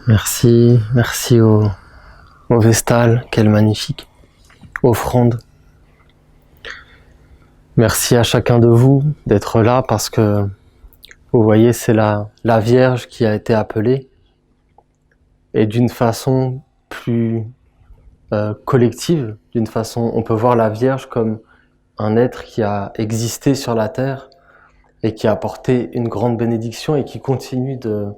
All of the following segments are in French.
Merci au Vestal, quelle magnifique offrande. Merci à chacun de vous d'être là parce que vous voyez, c'est la Vierge qui a été appelée et d'une façon plus collective, d'une façon, on peut voir la Vierge comme un être qui a existé sur la terre et qui a apporté une grande bénédiction et qui continue de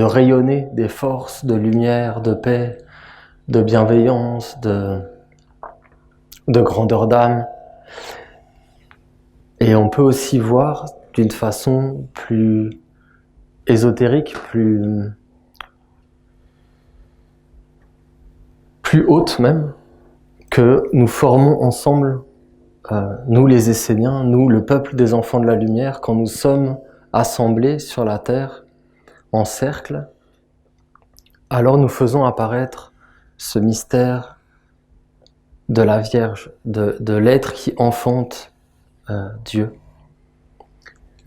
rayonner des forces de lumière, de paix, de bienveillance, de grandeur d'âme. Et on peut aussi voir d'une façon plus ésotérique, plus haute même, que nous formons ensemble, nous les Esséniens, nous le peuple des enfants de la lumière, quand nous sommes assemblés sur la terre en cercle, alors nous faisons apparaître ce mystère de la Vierge, de l'être qui enfante Dieu.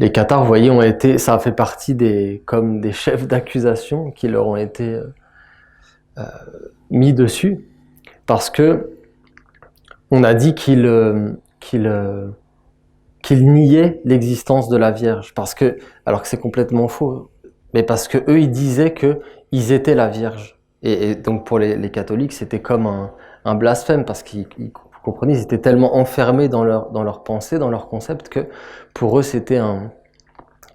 Les cathares, vous voyez, ça a fait partie comme des chefs d'accusation qui leur ont été mis dessus, parce que on a dit qu'ils niaient l'existence de la Vierge, alors que c'est complètement faux, mais parce que eux ils disaient que ils étaient la Vierge, et donc pour les catholiques c'était comme un blasphème, parce qu'ils vous comprenez, ils étaient tellement enfermés dans leur pensée, dans leur concept, que pour eux c'était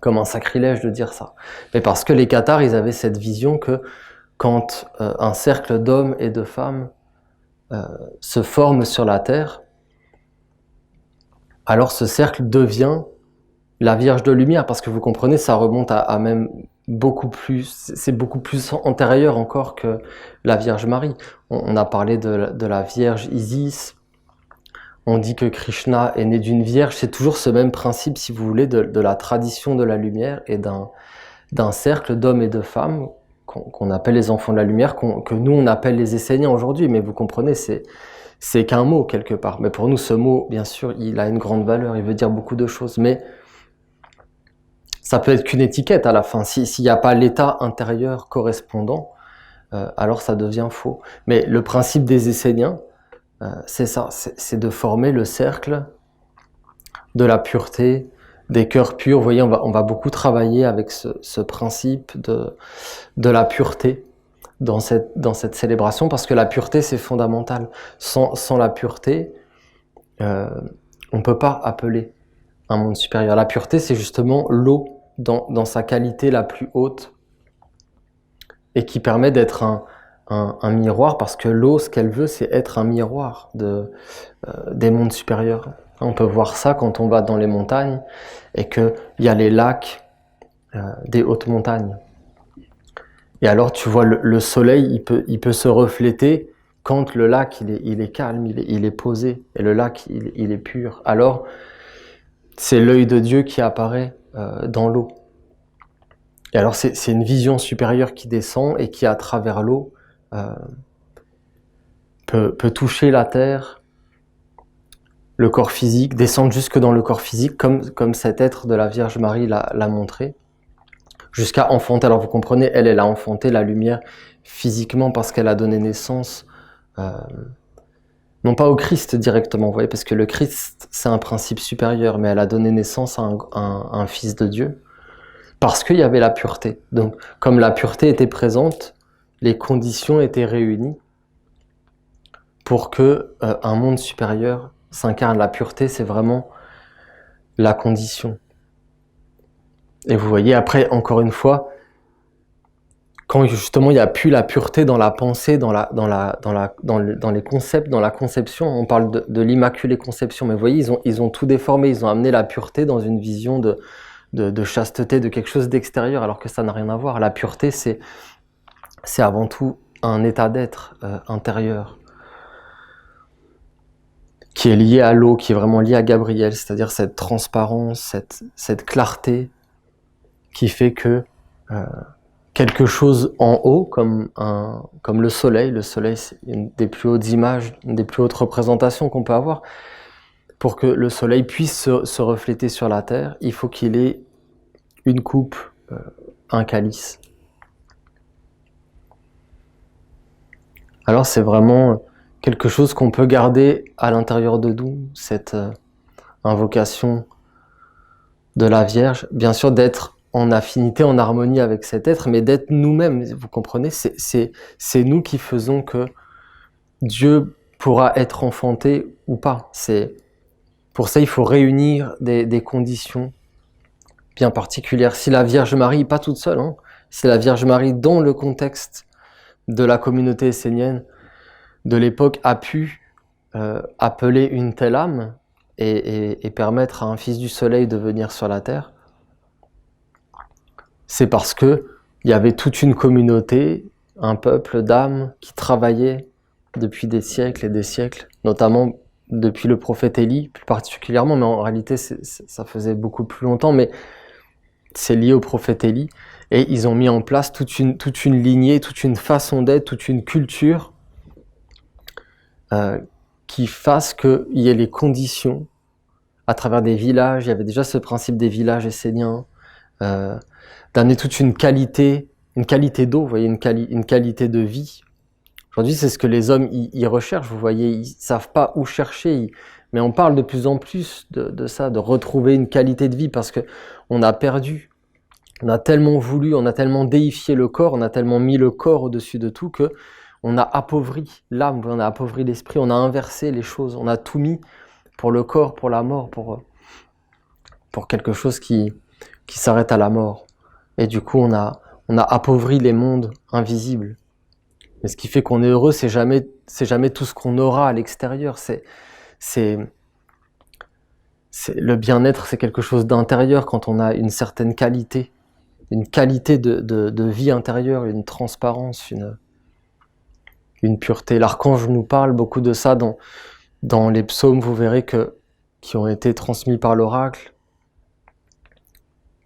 comme un sacrilège de dire ça. Mais parce que les cathares, ils avaient cette vision que quand un cercle d'hommes et de femmes se forme sur la terre, alors ce cercle devient la Vierge de lumière, parce que vous comprenez, ça remonte à même c'est beaucoup plus antérieur encore que la Vierge Marie. On a parlé de la Vierge Isis, on dit que Krishna est né d'une vierge, c'est toujours ce même principe, si vous voulez, de la tradition de la lumière et d'un cercle d'hommes et de femmes qu'on appelle les enfants de la lumière, que nous on appelle les Esséniens aujourd'hui, mais vous comprenez, c'est qu'un mot quelque part. Mais pour nous, ce mot, bien sûr, il a une grande valeur, il veut dire beaucoup de choses, mais ça peut être qu'une étiquette à la fin. S'il n'y a pas l'état intérieur correspondant, alors ça devient faux. Mais le principe des Esséniens, c'est ça, c'est de former le cercle de la pureté, des cœurs purs. Vous voyez, on va beaucoup travailler avec ce principe de la pureté dans cette célébration, parce que la pureté, c'est fondamental. Sans la pureté, on ne peut pas appeler un monde supérieur. La pureté, c'est justement l'eau dans sa qualité la plus haute, et qui permet d'être un miroir, parce que l'eau, ce qu'elle veut, c'est être un miroir des mondes supérieurs. On peut voir ça quand on va dans les montagnes et qu'il y a les lacs des hautes montagnes. Et alors tu vois le soleil, il peut se refléter quand le lac il est calme, il est posé, et le lac il est pur. Alors c'est l'œil de Dieu qui apparaît dans l'eau. Et alors c'est une vision supérieure qui descend et qui, à travers l'eau, peut toucher la terre, le corps physique, descendre jusque dans le corps physique, comme cet être de la Vierge Marie l'a montré, jusqu'à enfanter. Alors vous comprenez, elle a enfanté la lumière physiquement, parce qu'elle a donné naissance, non pas au Christ directement, vous voyez, parce que le Christ c'est un principe supérieur, mais elle a donné naissance à un fils de Dieu, parce qu'il y avait la pureté. Donc comme la pureté était présente, les conditions étaient réunies pour que un monde supérieur s'incarne. La pureté, c'est vraiment la condition. Et vous voyez, après, encore une fois, quand justement il n'y a plus la pureté dans la pensée, dans les concepts, dans la conception, on parle de l'Immaculée Conception, mais vous voyez, ils ont tout déformé, ils ont amené la pureté dans une vision de chasteté, de quelque chose d'extérieur, alors que ça n'a rien à voir. La pureté, c'est avant tout un état d'être intérieur, qui est lié à l'eau, qui est vraiment lié à Gabriel, c'est-à-dire cette transparence, cette clarté, qui fait que quelque chose en haut, comme le soleil c'est une des plus hautes images, une des plus hautes représentations qu'on peut avoir. Pour que le soleil puisse se refléter sur la terre, il faut qu'il ait une coupe, un calice. Alors c'est vraiment quelque chose qu'on peut garder à l'intérieur de nous, cette invocation de la Vierge, bien sûr d'être en affinité, en harmonie avec cet être, mais d'être nous-mêmes, vous comprenez, c'est nous qui faisons que Dieu pourra être enfanté ou pas. Pour ça, il faut réunir des conditions bien particulières. Si la Vierge Marie, pas toute seule, hein, si la Vierge Marie, dans le contexte de la communauté essénienne de l'époque, a pu appeler une telle âme et permettre à un fils du soleil de venir sur la terre, c'est parce que il y avait toute une communauté, un peuple d'âmes qui travaillaient depuis des siècles et des siècles, notamment depuis le prophète Élie, plus particulièrement, mais en réalité ça faisait beaucoup plus longtemps, mais c'est lié au prophète Élie, et ils ont mis en place toute une lignée, toute une façon d'être, toute une culture qui fasse qu'il y ait les conditions à travers des villages. Il y avait déjà ce principe des villages esséniens, d'amener toute une qualité d'eau, vous voyez, une qualité de vie. Aujourd'hui, c'est ce que les hommes ils recherchent, vous voyez, ils savent pas où chercher, mais on parle de plus en plus de ça, de retrouver une qualité de vie, parce que on a perdu, on a tellement voulu, on a tellement déifié le corps, on a tellement mis le corps au-dessus de tout que on a appauvri l'âme, on a appauvri l'esprit, on a inversé les choses, on a tout mis pour le corps, pour la mort, pour quelque chose qui s'arrête à la mort. Et du coup, on a appauvri les mondes invisibles. Mais ce qui fait qu'on est heureux, c'est jamais tout ce qu'on aura à l'extérieur. Le bien-être, c'est quelque chose d'intérieur quand on a une certaine qualité, de vie intérieure, une transparence, une pureté. L'archange nous parle beaucoup de ça dans les psaumes, vous verrez qui ont été transmis par l'oracle,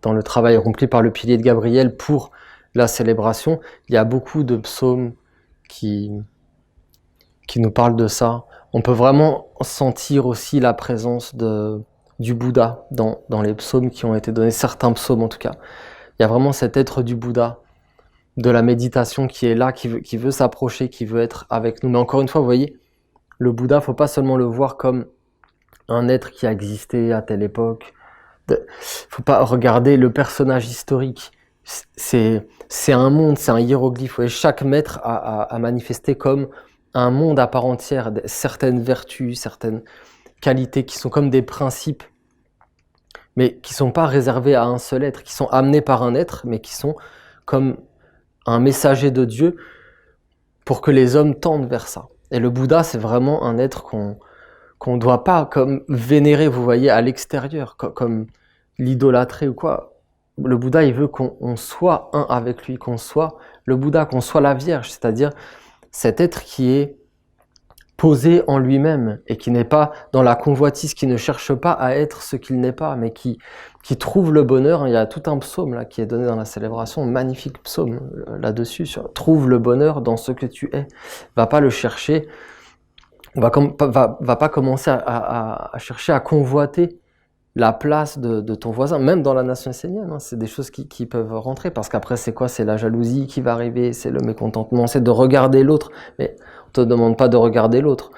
dans le travail rempli par le pilier de Gabriel pour la célébration. Il y a beaucoup de psaumes qui nous parlent de ça. On peut vraiment sentir aussi la présence du Bouddha dans les psaumes qui ont été donnés, certains psaumes en tout cas. Il y a vraiment cet être du Bouddha, de la méditation qui est là, qui veut s'approcher, qui veut être avec nous. Mais encore une fois, vous voyez, le Bouddha, faut pas seulement le voir comme un être qui a existé à telle époque. Faut pas regarder le personnage historique. C'est un monde, c'est un hiéroglyphe. Et chaque maître a manifesté comme un monde à part entière, certaines vertus, certaines qualités qui sont comme des principes, mais qui sont pas réservés à un seul être, qui sont amenés par un être, mais qui sont comme un messager de Dieu pour que les hommes tendent vers ça. Et le Bouddha, c'est vraiment un être qu'on doit pas comme vénérer, vous voyez, à l'extérieur, comme l'idolâtrer ou quoi. Le Bouddha, il veut qu'on soit un avec lui, qu'on soit le Bouddha, qu'on soit la Vierge, c'est-à-dire cet être qui est posé en lui-même et qui n'est pas dans la convoitise, qui ne cherche pas à être ce qu'il n'est pas, mais qui trouve le bonheur. Il y a tout un psaume là qui est donné dans la célébration, magnifique psaume là-dessus, sur trouve le bonheur dans ce que tu es. Va pas le chercher, va pas commencer à chercher à convoiter la place de ton voisin, même dans la nation essénienne, hein, c'est des choses qui peuvent rentrer, parce qu'après c'est quoi? C'est la jalousie qui va arriver, c'est le mécontentement, c'est de regarder l'autre, mais on te demande pas de regarder l'autre.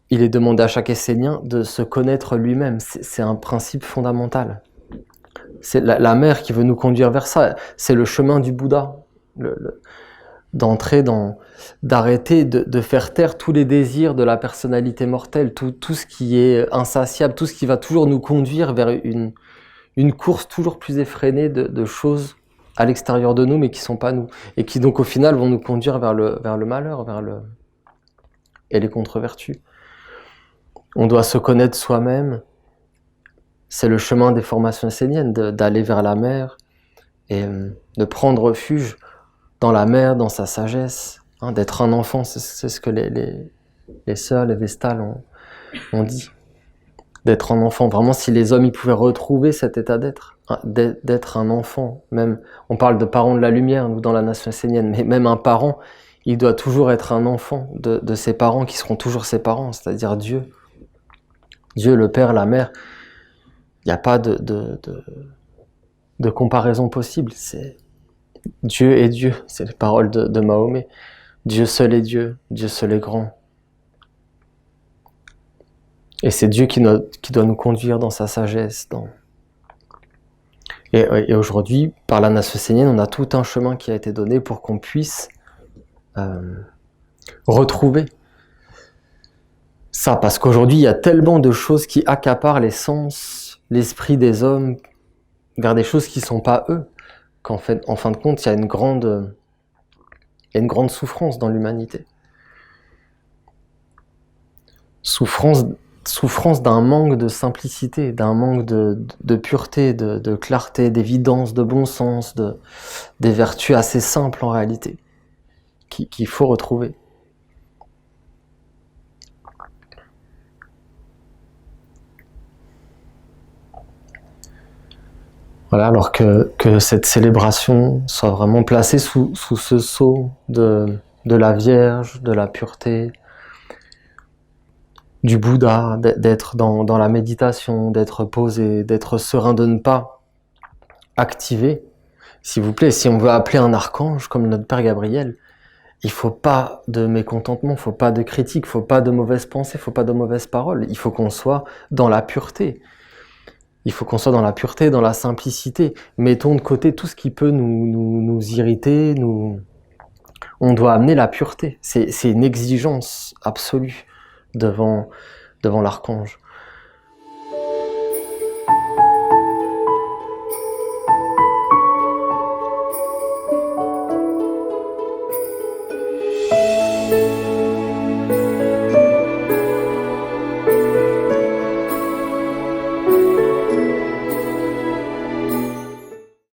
Il est demandé à chaque Essénien de se connaître lui-même, c'est un principe fondamental. C'est la mère qui veut nous conduire vers ça, c'est le chemin du Bouddha, d'arrêter de faire taire tous les désirs de la personnalité mortelle, tout ce qui est insatiable, tout ce qui va toujours nous conduire vers une course toujours plus effrénée de choses à l'extérieur de nous, mais qui sont pas nous, et qui donc au final vont nous conduire vers le malheur, et les contre-vertus. On doit se connaître soi-même, c'est le chemin des formations esséniennes, d'aller vers la mer, et de prendre refuge dans la mère, dans sa sagesse, hein, d'être un enfant, c'est ce que les sœurs, les vestales ont dit. D'être un enfant, vraiment si les hommes ils pouvaient retrouver cet état d'être, hein, d'être un enfant, même, on parle de parents de la lumière, nous dans la nation essénienne, mais même un parent, il doit toujours être un enfant de ses parents qui seront toujours ses parents, c'est-à-dire Dieu. Dieu, le Père, la Mère, il n'y a pas de comparaison possible, c'est Dieu est Dieu, c'est les paroles de Mahomet. Dieu seul est Dieu, Dieu seul est grand. Et c'est Dieu qui doit nous conduire dans sa sagesse. Et aujourd'hui, par la nation essénienne, on a tout un chemin qui a été donné pour qu'on puisse retrouver ça. Parce qu'aujourd'hui, il y a tellement de choses qui accaparent les sens, l'esprit des hommes vers des choses qui ne sont pas eux, qu'en fait, en fin de compte, il y a une grande souffrance dans l'humanité. Souffrance d'un manque de simplicité, d'un manque de pureté, de clarté, d'évidence, de bon sens, des vertus assez simples en réalité, qu'il faut retrouver. Voilà, alors que cette célébration soit vraiment placée sous ce sceau de la Vierge, de la pureté, du Bouddha, d'être dans la méditation, d'être posé, d'être serein, de ne pas activer. S'il vous plaît, si on veut appeler un archange comme notre Père Gabriel, il faut pas de mécontentement, il faut pas de critique, il faut pas de mauvaises pensées, il faut pas de mauvaises paroles. Il faut qu'on soit dans la pureté. Il faut qu'on soit dans la pureté, dans la simplicité. Mettons de côté tout ce qui peut nous irriter. On doit amener la pureté. C'est une exigence absolue devant l'archange.